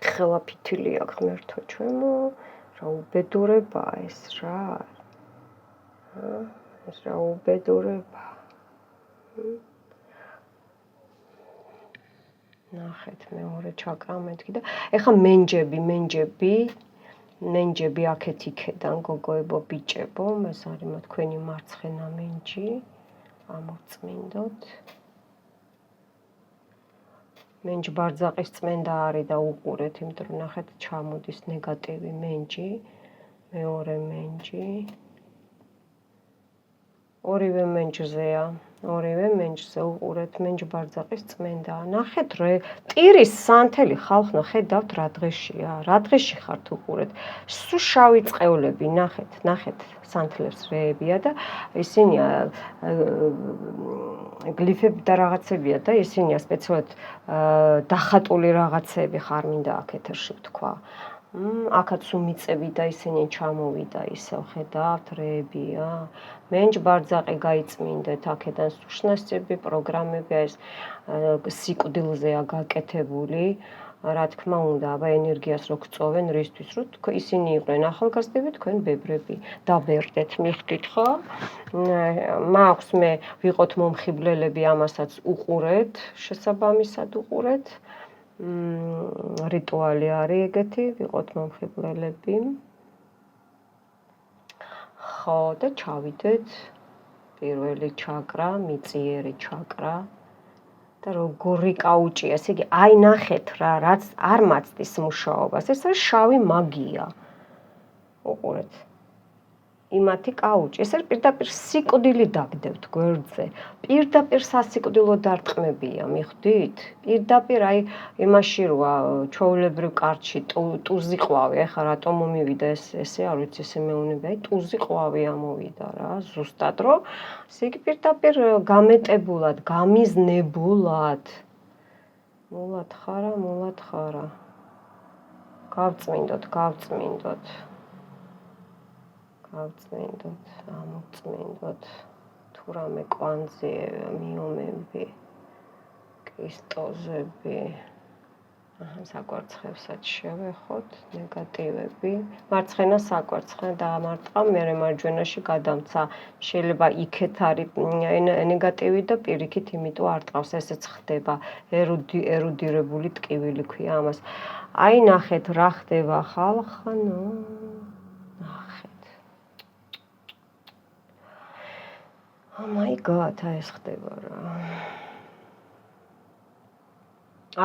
ხელა ფითილი აქვს ღმერთო ჩემო, რა უბედურებაა ეს რა. ეს რა უბედურება. ნახეთ მეორე ჩაკრა მეთქი და ეხა მენჯები აქეთ იქედან გოგოებო ბიჭებო, ეს არის თქვენი მარცხენა მენჯი. ამოვწმინდოთ. მენჯი ბარძაყის წმენდა არის და უყურეთ, იმიტომ რომ ნახეთ ჩამოდის ნეგატივი მენჯი, მეორე მენჯი. ორივე მენჯზეა. ორივე მენჯზე უყურეთ, მენჯ ბარძაყის წმენდა. ნახეთ რა, ტირის სანთელი ხალხო, ხედავთ რა დღეშია, რა დღეში ხართ უყურეთ. სულ შავი წყევლები, ნახეთ, სანთლებს რეებია და ისინია გლიფები და რაღაცებია და ისინია სპეციალურად დახატული რაღაცები ხარ მინდა აქ ეთერში ვთქვა. აქაც უმიწები და ისინი ჩამოვიდა ისევ ხედავთ რეებია. მენჯ ბარძაყი გაიწმინდეთ აქედან სუშნასწები, პროგრამები ეს სიკვდილზეა გაკეთებული. რა თქმა უნდა, აბა ენერგიას რო გწოვენ რისთვის, რომ ისინი იყვნენ ახალგაზრდები, თქვენ ბებრები. დაბერდეთ, მიხვდით ხო? მაქვს მე ვიყოთ მომხიბლელები, ამასაც უყურეთ, შესაბამისად უყურეთ. რიტუალი არის ეგეთი, ვიყოთ მომხიბლელები. ხო, და ჩავიდეთ. პირველი ჩაკრა, მიწიერი ჩაკრა. და როგორი კაუჭია, ესე იგი, აი ნახეთ რა, რაც არ მაცდის მუშაობას, ეს არის შავი მაგია. უყურეთ. იმათი კაუჭი, ეს არის პირდაპირ სიკვდილი დაგდებთ გვერდზე. პირდაპირ სასიკვდილო დარტყმებია, მიხვდით? პირდაპირ აი იმაში როა ჩვეულებრივ კარტში ტუზი ყვავი, ეხლა რატომ მომივიდა ესე არ ვიცი, ესე მეუბნები, აი ტუზი ყვავი ამოვიდა რა, ზუსტად რომ ესე იგი პირდაპირ გამეტებულად, გამიზნებულად. მოლად ხარა. გავწმინდოთ. ამოწმინდოთ თუ რამე კვანძი მიომები კრისტოზები საკვარცხლებსაც შევეხოთ ნეგატივები მარცხენა საკვარცხლი დაამარტყა მე მარჯვენაში გადამცა შეიძლება იქეთ არის ნეგატივი და პირიქით იმიტომ არ ტყავს ესეც ხდება ერუდირებული ტკივილი ქვია ამას აი ნახეთ რა ხდება ხალხანო Oh my god, აი ეს ხდება რა.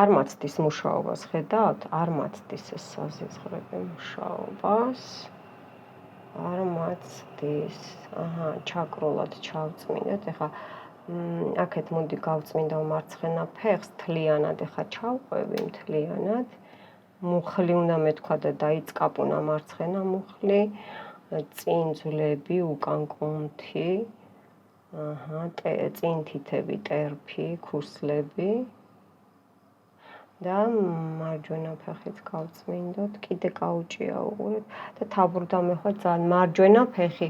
არ მაცდის მუშაობას, ხედავთ? არ მაცდის ეს საზღვრები მუშაობას. არ მაცდის. აჰა, ჩაკრულად ჩავწმინდეთ. ეხლა აქეთ მოდი გავწმინდა მარცხენა ფეხს თლიანად, ეხლა ჩავყვევი მთლიანად. მუხლი უნდა მეთქვა და დაიწყაპუნა მარცხენა მუხლი, წინძლები, უკან კუნთი. აჰა, წინ თითები, ტერფი, ქუსლები და მარჯვენა ფეხიც გავწმინდოთ, კიდე კაუჭია უყურეთ და თაბურდამე ხო ძალიან მარჯვენა ფეხი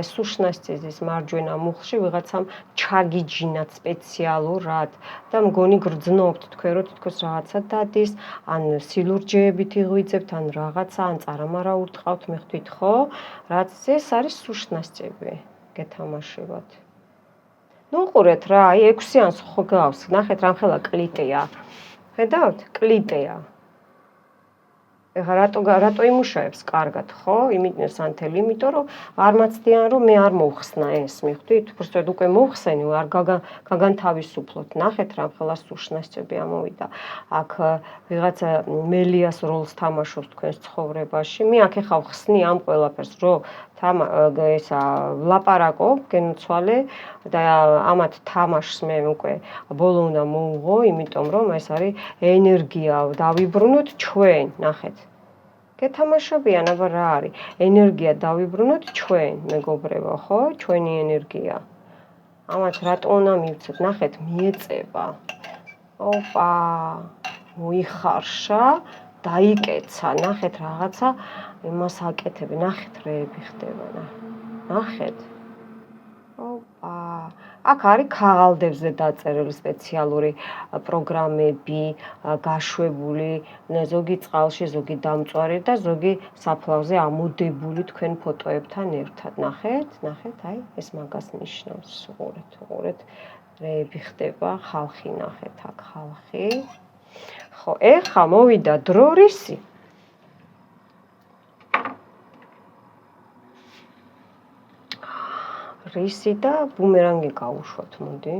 სუშნასწიზის მარჯვენა მუხლში ვიღაცამ ჩაგიჯინათ სპეციალურად და მგონი გრძნობთ თქვენ რომ თითქოს რაღაცა დადის, ან სილურჯეებით იღვიძებთ, ან რაღაცა, ან წარამარა ურტყავთ, მიხვდით ხო? რაც ეს არის სუშნასწები, გეთამაშებათ. ნუ უყურეთ რა, აი 6-იანს ხო გავს, ნახეთ რამხელა კლიტეა. ხედავთ? კლიტეა. ეხლა რატო იმუშავებს კარგად, ხო? იმიტნეს ანთელი, იმიტომ რომ არ მაცდიან რომ მე არ მოვხსნა ეს, მიხვდით? უბრალოდ უკვე მოვხსენი, არ გაგანთავისუფლოთ. ნახეთ რამხელა სუშნასწები ამოვიდა. აქ ვიღაცა მელიას როლს თამაშობს თქვენს ცხოვრებაში. მე აქ ეხა ვხსნი ამ ყველაფერს, რომ ესა ვლაპარაკობ, გენოცვალე და ამათ თამაშს მე უკვე ბოლო უნდა მოვუღო, იმიტომ რომ ეს არის ენერგია, დავიბრუნოთ ჩვენ, ნახეთ. გეთამაშებიან, აბა რა არის? ენერგია დავიბრუნოთ ჩვენ, მეგობრებო, ხო? ჩვენი ენერგია. ამათ რატო უნდა მივცეთ? ნახეთ, მიეწება. ოპა, მოიხარშა, დაიკეცა, ნახეთ რაღაცა იმას აკეთები, ნახეთ რეები ხდება, ნახეთ. ოპა, აქ არის ქაღალდებზე დაწერილი სპეციალური პროგრამები, გაშვებული, ზოგი წყალში, ზოგი დამწვარი და ზოგი საფლავზე ამოდებული თქვენ ფოტოებთან ერთად. ნახეთ, აი ეს მაგას ნიშნავს. უყურეთ, რეები ხდება, ხალხი ნახეთ, აქ ხალხი. ხო, ეხა მოვიდა დრო რისი? რისი და ბუმერანგი გავუშვათ, მოდი.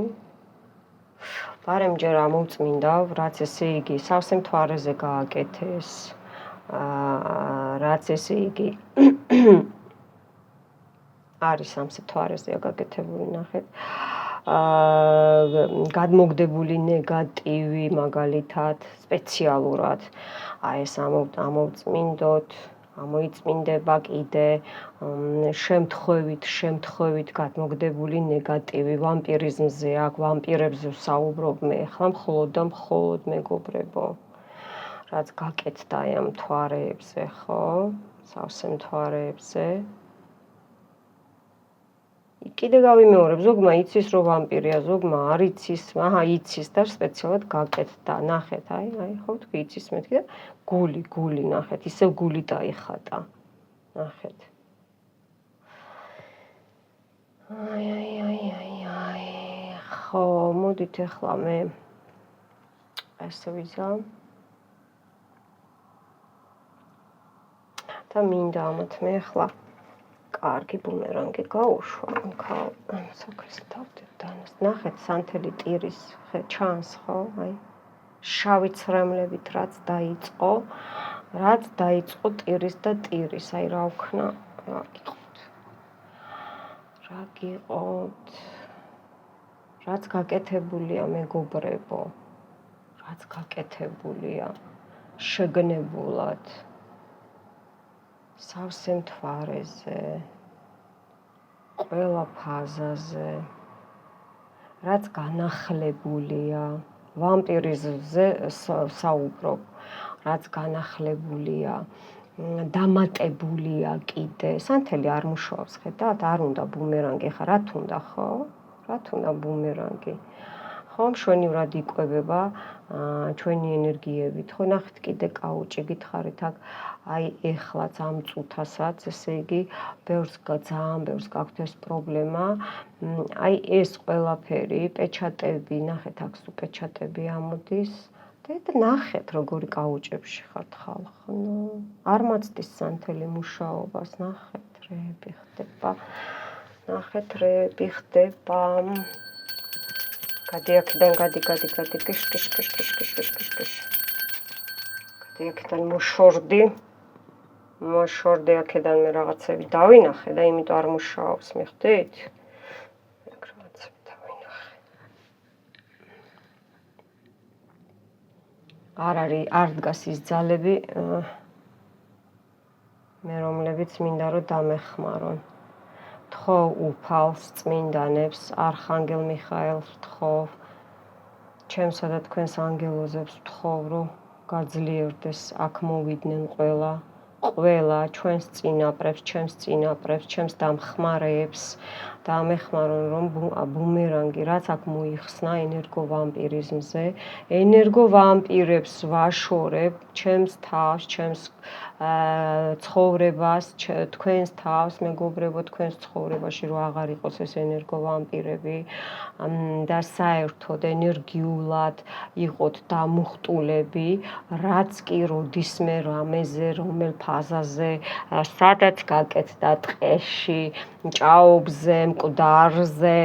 ბარემჯერ ამოვწმინდავ, რაც ესე იგი სავსე მთვარეზე გააკეთეს. რაც ესე იგი არის სამსე მთვარეზეა გაკეთებული, ნახეთ. გადმოგდებული ნეგატივი მაგალითად სპეციალურად. აი ეს ამოვწმინდოთ. ამოიწმინდება კიდე შემთხვევით გადმოგდებული ნეგატივი ვამპირიზმზე აქ ვამპირებზე ვსაუბრობ მე ახლა მხოლოდ მეგობრებო რაც გაკეთდა აი ამ მთვარეებზე ხო სავსე მთვარეებზე კიდე გავიმეორებ ზოგმა იცის რომ ვამპირია ზოგმა არ იცის იცის და სპეციალურად გაკეთდა ნახეთ აი ხო თქვი იცის მეთქი და გული ნახეთ ისევ გული დაიხატა ნახეთ აი ხო მოდით ახლა მე ესე ვიზამ და მინდა ამათ მე ახლა კარგი ბუმერანგი გაუშვა საქმეს დავდებ დანას ნახეთ სანთელი ტირის ჩანს ხო აი შავი ცრემლებით რაც დაიწყო რაც დაიწყო ტირის და ტირის, აი რა ვქნა, რა გიყოთ, რაც გაკეთებულია მეგობრებო, რაც გაკეთებულია შეგნებულად, სავსე მთვარეზე, ყველა ფაზაზე, რაც განახლებულია, ვამპირიზმზე საუბრობ, რაც განახლებულია, დამატებულია კიდე, სანთელი არ მუშაობს, ხედავთ, არ უნდა ბუმერანგი, ხა რა თუნდა ხო? რა თუნდა ბუმერანგი? ხო, მშვენივრად იკვებება ჩვენი ენერგიებით. ხო, ნახეთ კიდე კაუჭი გითხარით აქ, აი ეხლაც ამ წუთასაც, ესე იგი, ძალიან ბევრს გაქვთ ეს პრობლემა. აი ეს ყველაფერი, პეჩატები, ნახეთ აქ სულ პეჩატები ამოდის. და ნახეთ როგორი კაუჭებში ხართ ხალხო. არ მაცდის სანთელი მუშაობას, ნახეთ რეები ხდება. ნახეთ რეები ხდება. გადი აქედან, გადი, კიშ. გადი აქედან მოშორდი აქედან მე რაღაცები დავინახე და იმიტომ არ მუშაობს, მიხვდით? რაღაცები დავინახე. არ დგას ის ძალები, მე რომლებიც მინდა რომ დამეხმარონ. თხოვ უფალს, წმინდანებს, არხანგელ მიხაელს ვთხოვ, ჩემსა და თქვენს ანგელოზებს ვთხოვ, რომ გაძლიერდეს, აქ მოვიდნენ ყველა ჩვენს წინაპრებს, ჩემს დამხმარეებს და ამეხმარონ, რომ ბუმერანგი, რაც აქ მოიხსნა ენერგოვამპირიზმზე, ენერგოვამპირებს ვაშორებ ჩემს თავს, ჩემს ცხოვრებას, თქვენს თავს, მეგობრებო, თქვენს ცხოვრებაში რომ აღარ იყოს ეს ენერგოვამპირები და საერთოდ ენერგიულად იყოთ დამუხტულები, რაც კი როდისმე რამეზე, რომელ ფაზაზე, სადაც გაკეთდა ტყეში, ჭაობზე, მკვდარზე,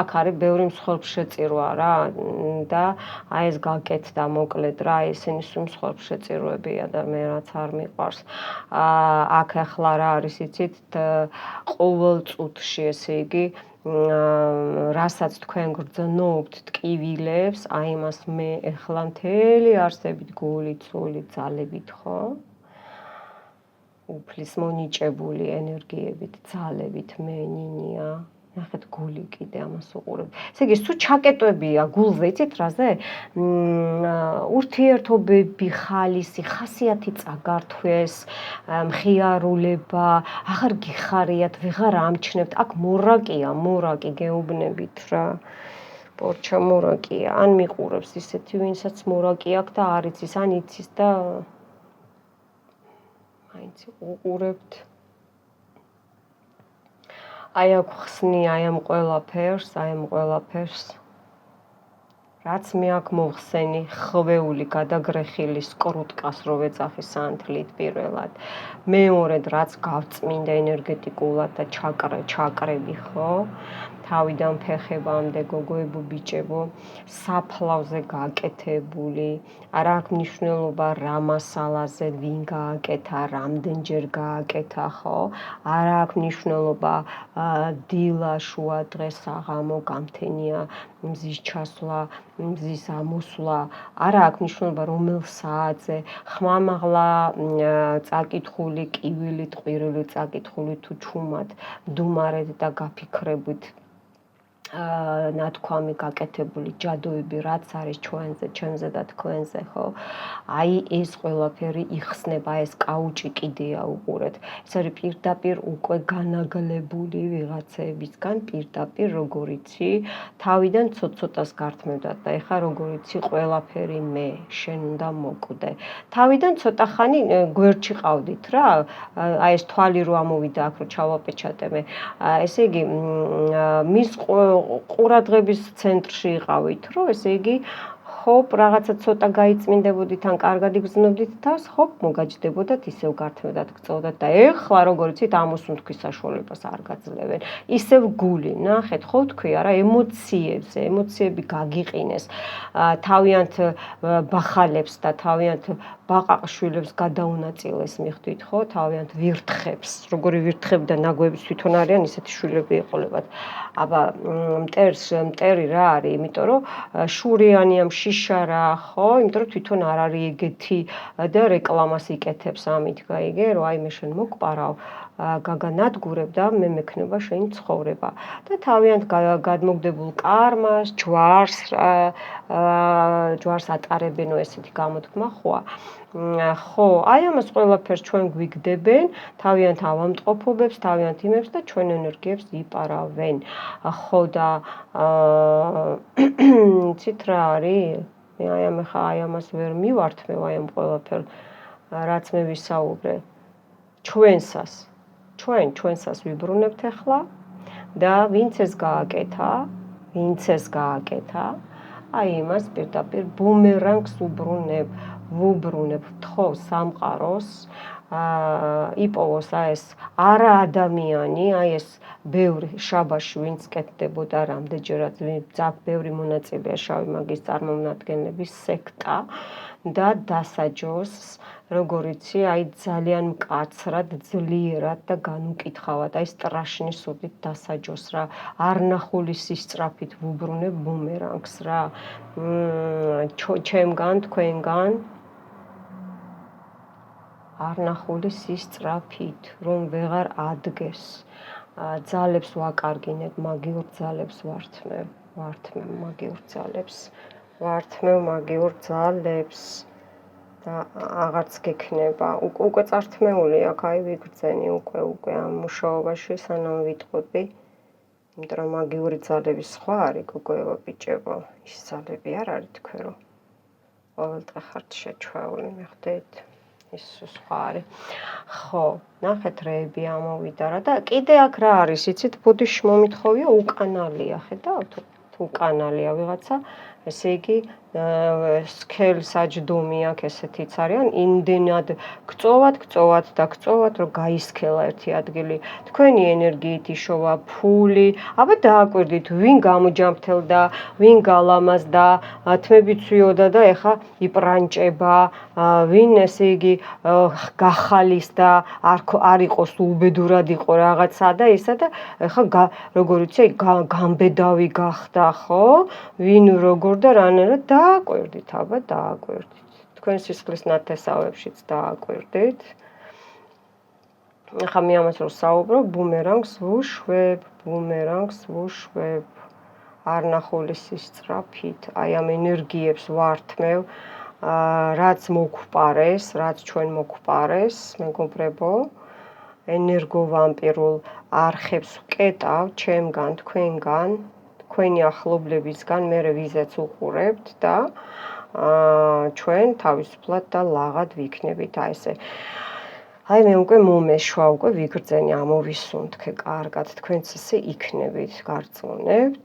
აქ არის ბევრი მსხვერპლშეწირვა რა და აი ეს გაკეთდა მოკლედ რა, ესენი სულ მსხვერპლშეწირვებია და მე რაც არ მიყვარს. აქ ახლა რა არის იცით, ყოველ წუთში ესე იგი რასაც თქვენ გრძნობთ ტკივილებს, აი იმას მე ახლა მთელი არსებით გულით, სულით, ძალებით, ხო? უფლის მონიჭებული ენერგიებით, ძალებით მე ნინია. ნახეთ გული კიდე ამას უყურებ. ესე იგი, სულ ჩაკეტვებია გულზე, იცით რაზე? ურთიერთობები, ხალისი, ხასიათი წაგართვეს, მხიარულება, აღარ გიხარიათ, ვეღარ ამჩნევთ. აქ მორაკი გეუბნებით რა. პორჩა მორაკია, ან მიყურებს ისეთი, ვინცაც მორაკი აქვს და არ იცის, ან იცის და მაინც უყურებთ. აი აქ ხსნი, აი ამ ყველაფერს, რაც მე აქ მოვხსენი, ხვეული გადაგრეხილი სკრუტკას რო ვეძახი სანთლით პირველად. მეორედ რაც გავწმინდა ენერგეტიკულად და ჩაკრები, ხო? თავიდან ფეხებამდე, გოგოებო, ბიჭებო, საფლავზე გაკეთებული, არ აქვს მნიშვნელობა რა მასალაზე, ვინ გააკეთა, რამდენჯერ გააკეთა, ხო? არ აქვს მნიშვნელობა დილა, შუადღე, საღამო, გამთენია, მზის ჩასვლა, მზის ამოსვლა, არ აქვს მნიშვნელობა რომელ საათზე, ხმამაღლა წაკითხული, კივილით, ყვირილი წაკითხული თუ ჩუმად, მდუმარეთ და გაფიქრებით ნათქვამი გაკეთებული ჯადოები, რაც არის ჩვენზე და თქვენზე, ხო? აი ეს ყველაფერი იხსნება, ეს კაუჭი კიდეა უყურეთ. ეს არის პირდაპირ უკვე განაგლებული ვიღაცებისგან, პირდაპირ როგორ იცი, თავიდან ცოტ-ცოტას გართმევდათ და ეხლა როგორ იცი, ყველაფერი მე, შენ უნდა მოკვდე. თავიდან ცოტა ხანი გვერდში ყავდით რა, აი ეს თვალი რო ამოვიდა აქ რო ჩავაპეჩატე მე. ესე იგი, მის ყურადღების ცენტრში იყავით, რომ ესე იგი ჰოპ, რაღაცა ცოტა გაიწმინდებოდით ან კარგად იგრძნობდით თავს, ჰოპ, მოგაჯდებოდათ, ისევ გართმევდათ, გწოდათ და ეხლა როგორ იცით, ამოსუნთქვის საშუალებას არ გაძლევენ. ისევ გული, ნახეთ, ხო თქვი არა, ემოციები გაგიყინეს, თავიანთ ბახალებს და თავიანთ ბაყაყშვილებს გადაუნაწილეს მიხვდით, ხო, თავიანთ ვირთხებს, როგორი ვირთხები და ნაგვების თვითონ არიან, ისეთი შვილები ეყოლებათ. აბა, მტერი რა არის, იმიტომ რომ შურიანია, შიშა რა, ხო, იმიტომ რომ თვითონ არ არის ეგეთი და რეკლამას იკეთებს ამით, გაიგე, რომ აი მე შენ მოგყარავ, გაგანადგურებ და მე მექნება შენი ცხოვრება. და თავიანთ გადმოგდებულ კარმას, ჯვარს ატარებენო ესეთი გამოთქმა ხოა. ხო, აი ამას ყველაფერს ჩვენ გვიგდებენ, თავიანთ ავადმყოფობებს, თავიანთ იმებს და ჩვენ ენერგიებს იპარავენ. ხო და იცით რა არის? მე აი ამას ვერ მივართმევ აი ამ ყველაფერ რაც მე ვისაუბრე. ჩვენსას ვიბრუნებთ ახლა და ვინც ეს გააკეთა, აი იმას პირდაპირ ბუმერანგს ვუბრუნებ, თხოვ სამყაროს, იპოვოს აი ეს არა ადამიანი, აი ეს ბევრი შაბაში ვინც კეთდებოდა რამდენჯერაც ძაღ ბევრი მონაწილეა შავი მაგის წარმომადგენლების სექტა და დასაჯოს, როგორ იცი, აი ძალიან მკაცრად, ძლიერად და განუკითხავად, აი სტრაშნის უდით დასაჯოს რა, არნახული სისწრაფით ვუბრუნებ ბუმერანგს რა, ჩემგან, თქვენგან არნახული სისწრაფით, რომ ვეღარ ადგეს. ძალებს ვაკარგინებ, მაგიურ ძალებს ვართმევ მაგიურ ძალებს და აღარც გექნება. უკვე წართმეული აქ აი ვიგრძენი უკვე ამ მუშაობაში სანამ ვიტყოდი. იმიტომ რომ მაგიური ძალების სხვა არის გოგოებო ბიჭებო, ის ძალები არ არის თქვენ რომ ყოველდღე ხართ შეჩვეული, მიხვდით? ის სხვა არის. ხო, ნახეთ რეები ამოვიდა რა და კიდე აქ რა არის, იცით, ბუდიში მომითხოვია უკანალია, ხედავთ? უკანალია ვიღაცა, ესე იგი სქელ-საჯდომი აქ ესეთიც არიან, იმდენად გწოვათ, რომ გაისქელა ერთი ადგილი. თქვენი ენერგიით იშოვა ფული, აბა დააკვირდით, ვინ გამოჯამრთელდა, ვინ გალამაზდა, თმები ცვიოდა და ეხა იპრანჭება, ვინ ესე იგი გახალისდა, არ იყოს უბედურად იყო რაღაცა და ისა და ეხა როგორ იცი, გამბედავი გახდა, ხო? ვინ როგორ და რანაირად დააკვირდით, აბა დააკვირდით. თქვენ სისხლის ნათესავებშიც დააკვირდით. ახლა მე ამას რომ საუბრობ, ბუმერანგს ვუშვებ. არნახული სისწრაფით, აი ამ ენერგიებს ვართმევ, რაც მოგვპარეს, რაც ჩვენ მოგვპარეს, მეგობრებო, ენერგოვამპირულ არხებს ვკეტავ ჩემგან, თქვენგან, თქვენი ახლობლებისგან, მე ვიზეც უყურებთ და ჩვენ თავისუფლად და ლაღად ვიქნებით აი ესე. აი მე უკვე მომეშვა, უკვე ვიგრძენი, ამოვისუნთქე კარგად, თქვენც ესე იქნებით, გარწმუნებთ,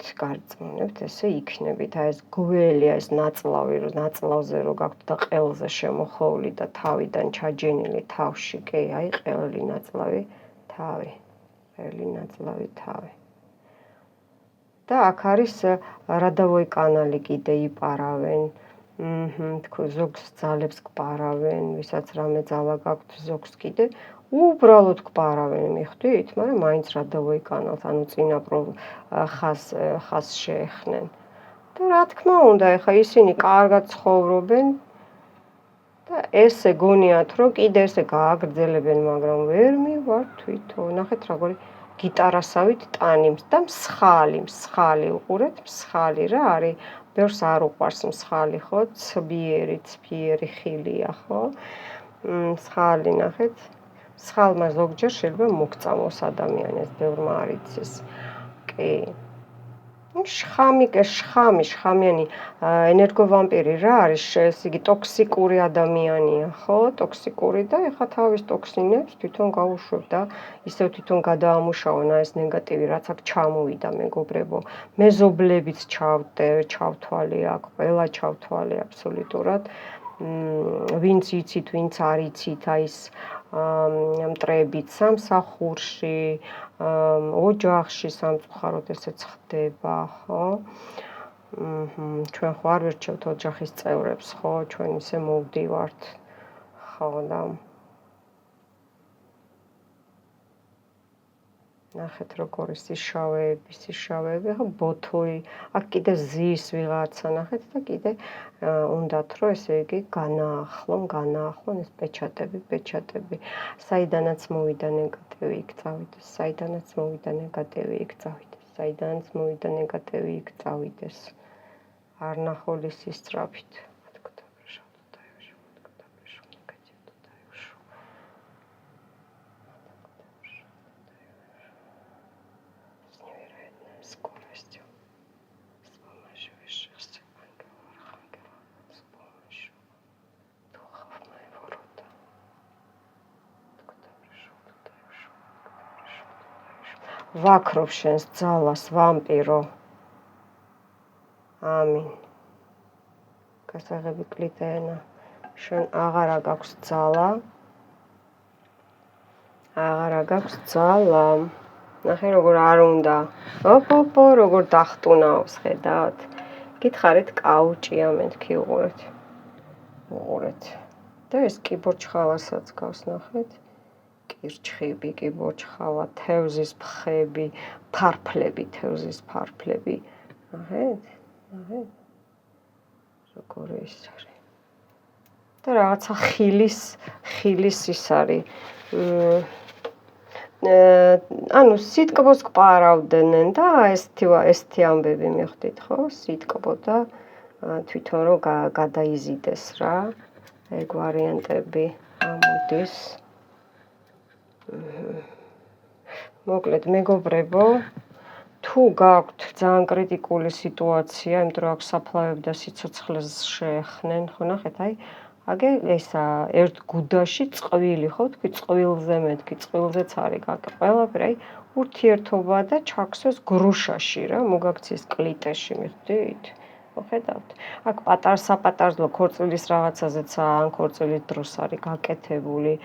ესე იქნებით. აი ეს გველი, ეს ნაწლავზე რო გაქვთ და ყელზე შემოხეული და თავიდან ჩაჯენილი თავში, კი, აი ყელი ნაწლავი თავი. და აქ არის რადავოი კანალი კიდე იპარავენ. ზოგს ძალებს გპარავენ, ვისაც რამე ძალა გაქვთ, ზოგს კიდე უბრალოდ გპარავენ, მიხვდით? მაგრამ მაინც რადავოი კანალს, ანუ წინაპრო ხაზს შეეხნენ. და რა თქმა უნდა, ეხა ისინი კარგად ცხოვრობენ და ესე გონიათ, რომ კიდე ესე გააგრძელებენ, მაგრამ ვერ მივარ თვითონ. ნახეთ როგორი გიტარასავით ტანიმს და მსხალი უყურეთ, მსხალი რა არის? ბევრს არ უყვარს მსხალი, ხო? ცფიერი ხილია, ხო? მსხალი, ნახეთ. მსხალმა ზოგჯერ შეიძლება მოგწამოს ადამიანს, ბევრმა არ იცის. კი. შხამიანი ენერგოვამპირი რა არის? ესე იგი ტოქსიკური ადამიანია, ხო? ტოქსიკური და ეხა თავის ტოქსინებს თვითონ გაუშვებ და ისევ თვითონ გადაამუშავონ ეს ნეგატივი, რაც აქ ჩამოვიდა, მეგობრებო. მეზობლებიც ჩავთვალე აქ, ყველა ჩავთვალე აბსოლუტურად. ვინც იცით, ვინც არ იცით, აი ეს მტრებით სამსახურში, ოჯახში სამწუხაროდ ესეც ხდება, ხო? ჩვენ ხო არ ვერჩევთ ოჯახის წევრებს, ხო? ჩვენ ისე მოვდივართ, ხო და ნახეთ როგორ ის სიშავეები, ხო ბოთლი, აქ კიდე ზის ვიღაცა, ნახეთ და კიდე უნდათ რომ ესე იგი განაახლონ ეს პეჩატები. საიდანაც მოვიდა ნეგატივი, იქ წავიდეს, საიდანაც მოვიდა ნეგატივი, იქ წავიდეს, საიდანაც მოვიდა ნეგატივი, იქ წავიდეს. არ ნახოლის ისწრაფით. ვაქრობ შენს ძალას, ვამპირო. ამინ. გასაღები კლიტენა. შენ აღარა გაქვს ძალა. ნახე როგორ არ უნდა. ოპ, როგორ დახტუნაობს, ხედავთ? გითხარით კაუჭია მეთქი უყურეთ. და ეს კიბორჩხალასაც გავს, ნახეთ? კირჩხიბი, კიბორჩხალა, თევზის ფხები, თევზის ფარფლები. ნახეთ? როგორ ის არის. და რაღაცა ხილის ის არის. ანუ სიტკბოს გყარავდნენ და ესეთი ამბები მიხვდით, ხო? სიტკბო და თვითონ რომ გადაიზიდეს რა. ეგ ვარიანტები ამოდის. მოკლედ მეგობრებო, თუ გაქვთ ძალიან კრიტიკული სიტუაცია, იმიტომ რომ აქ საფლავები და სიცოცხლეს შეეხნენ, ხო ნახეთ, აი აგე ესა ერთ გუდაში წყვილი, ხო, თქვი წვილზე მეთქი, წვილზეც არის გაკი. ყველაფერი, აი ურთიერთობა და ჩაქსოს გრუშაში რა, მოგაქციის კლიტეში, მიხვდით? ხედავთ? აქ საპატარძლო ქორწილის რაღაცაზეც ან ქორწილის დროს არის გაკეთებული,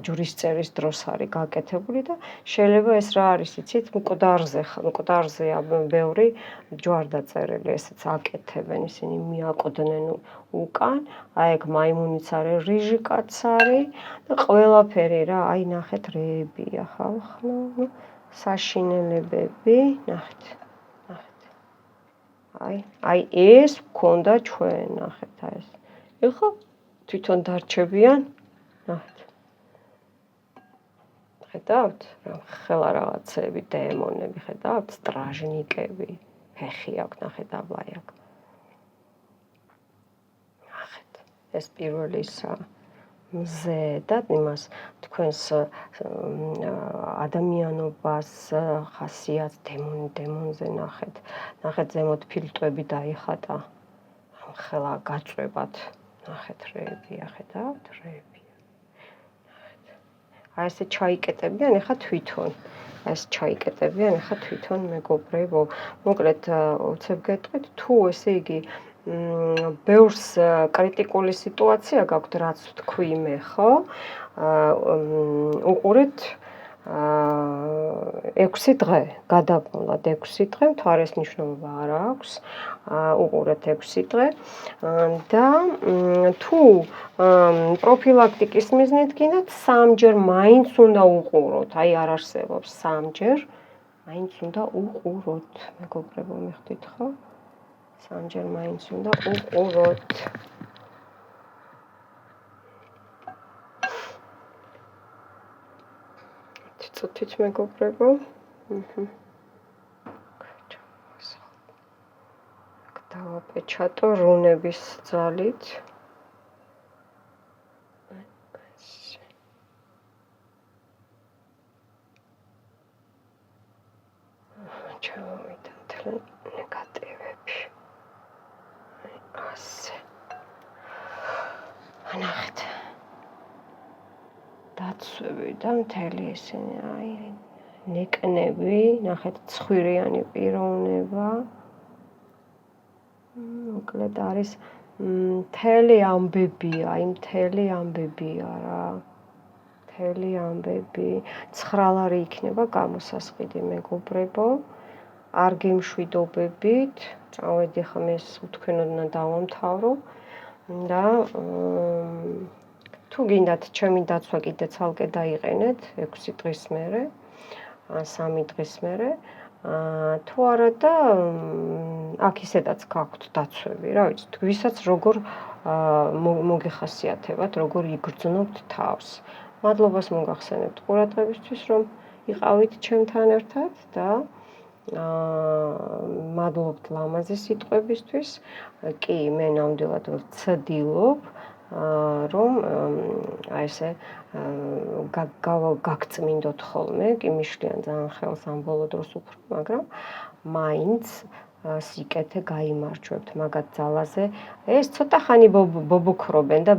ჯვრისწერის დროს არის გაკეთებული და შეიძლება ეს რა არის, იცით? მკვდარზეა ბევრი ჯვარდაწერილი, ესეც აკეთებენ, ისინი მიაყოდნენ უკან, აი ეგ მაიმუნიც არის, რიჟი კაც არის და ყველაფერი რა, აი ნახეთ რეებია ხალხო, საშინელებები, ნახეთ. აი ეს გქონდა ჩვენ, ნახეთ ეს. ეხლა თვითონ დარჩებიან, ნახეთ. ხედავთ? ხელა რაღაცები, დემონები, ხედავთ? სტრაჟნიკები, ფეხი აქვს, ნახეთ აბლაი აქვს. ნახეთ. ეს პირველი ისა მზე და იმას თქვენს ადამიანობას ხასიათს დემონზე ნახეთ. ნახეთ ზემოთ ფილტვები დაიხატა. ხელა გაწვევად. ნახეთ რეებია, ხედავთ? რეებია. ნახეთ. აი ესე ჩაიკეტებიან ეხა თვითონ. მეგობრებო. მოკლედ უცებ გეტყვით, თუ ესე იგი ბევრს კრიტიკული სიტუაცია გაქვთ, რაც თქვი მე, ხო? უყურეთ 6 დღე, გადაბრუნდათ 6 დღე, მთვარეს ნიშნულობა არ აქვს. უყურეთ 6 დღე და თუ პროფილაქტიკის მიზნით გინდათ, 3-ჯერ მაინც უნდა უყუროთ. აი არ არსებობს 3-ჯერ, მაინც უნდა უყუროთ. მეგობრებო, მიხვდით ხო? 3-ჯერ მაინც უნდა უყუროთ. წუთით მეგობრებო. დავაპეჩატო რუნების ძალით. ჩამოვიდა მთელი ნახეთ. დაცვები და მთელი ესენი, აი, ნეკნები, ნახეთ, ცხვირიანი პიროვნება. მოკლედ არის მთელი ამბებია, აი მთელი ამბებია რა. მთელი ამბები. 9 ლარი იქნება გამოსასყიდი მეგობრებო. არ გემშვიდობებით. წავედი ხომ ეს უთქვენოდნა დავამთავრო და თუ გინდათ ჩემი დაცვა კიდე ცალკე დაიყენეთ 6 დღის მერე, 3 დღის მერე. თუ არა და აქ ისედაც გაქვთ დაცვები, რა ვიცით, ვისაც როგორ მოგეხასიათებათ, როგორ იგრძნობთ თავს. მადლობას მოგახსენებთ ყურადღებისთვის, რომ იყავით ჩემთან ერთად და მადლობთ ლამაზი სიტყვებისთვის. კი, მე ნამდვილად ვცდილობ, რომ აი ესე გაგწმინდოთ ხოლმე, კი მიშლიან ძალიან ხელს ამ ბოლო დროს უფრო, მაგრამ მაინც სიკეთე გაიმარჯვებთ მაგათ ძალაზე. ეს ცოტა ხანი ბობოქრობენ და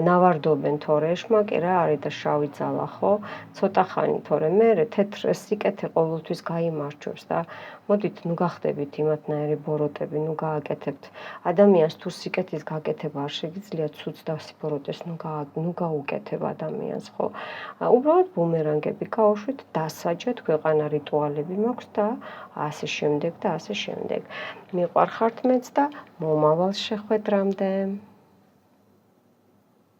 ნავარდობენ, თორე ეშმაკი რა არის და შავი ძალა, ხო? ცოტა ხანი, თორე მე თეთრ სიკეთე ყოველთვის გაიმარჯვებს და მოდით, ნუ გახდებით იმათნაირი ბოროტები, ნუ გააკეთებთ. ადამიანს თუ სიკეთის გაკეთება არ შეგიძლია ცუდს დასიბოროტეს, ნუ გაუკეთებ ადამიანს, ხო? უბრალოდ ბუმერანგები გაუშვით, დასაჯეთ, ქვეყანა რიტუალები მაქვს და ასე შემდეგ და ასე შემდეგ. მიყვარხართ მეც და მომავალ შეხვედრამდე.